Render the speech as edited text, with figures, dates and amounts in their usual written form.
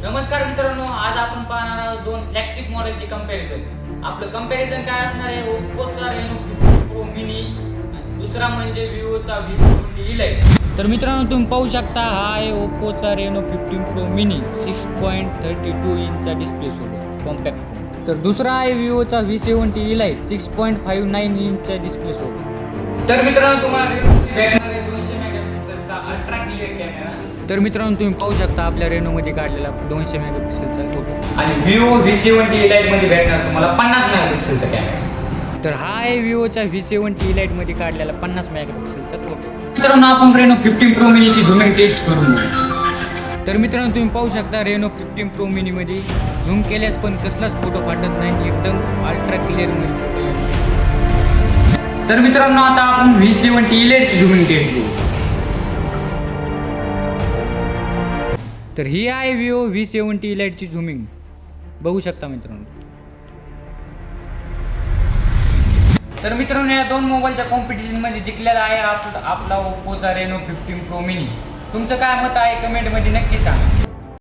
नमस्कार मित्रांनो, आज आपण पाहणार आहोत दोन फ्लॅगशिप मॉडेलची कंपॅरिझन. आपलं कंपॅरिझन काय असणार आहे? ओप्पोचा Reno 15 Pro Mini, दुसरा म्हणजे विवोचा V70 Lite. तर मित्रांनो, तुम्ही पाहू शकता हा आहे ओप्पोचा Reno 15 Pro Mini 6.32 इंचचा डिस्प्ले सोबत कॉम्पॅक्ट. तर दुसरा आहे विवोचा V70 Lite 6.59 इंचच्या डिस्प्ले सोबत. तर मित्रांनो, तुम्हाला भेटणार आहे 200 मेगापिक्सेलचा अल्ट्रा क्लिअर कॅमेरा. तर मित्रांनो, तुम्ही पाहू शकता आपल्या रेनोमध्ये काढलेला 200 मेगापिक्सेलचा फोटो. आणि विवो V70 Lite मध्ये भेटणार तुम्हाला 50 मेगापिक्सेलचा कॅमेरा. तर हा आहे विवोच्या V70 Lite मध्ये काढलेला 50 मेगापिक्सेलचा फोटो. मित्रांनो, आपण Reno 15 Pro Mini ची झूमिंग टेस्ट करून घेऊ. तर मित्रांनो, तुम्ही पाहू शकता Reno 15 Pro Mini मध्ये झूम केल्यास पण कसलाच फोटो फाटत नाही, एकदम अल्ट्रा क्लिअर मध्ये फोटो येतो. तर मित्रांनो, आता आपण V70 Lite ची झूमिंग टेस्ट घेऊ. तर ही आहे विवो V70 Lite ची झूमिंग, बघू शकता मित्रांनो. तर मित्रांनो, या दोन मोबाईलच्या कॉम्पिटिशनमध्ये जिंकलेला आहे आपला ओप्पोचा Reno 15 Pro Mini. तुमचं काय मत आहे कमेंटमध्ये नक्की सांगा.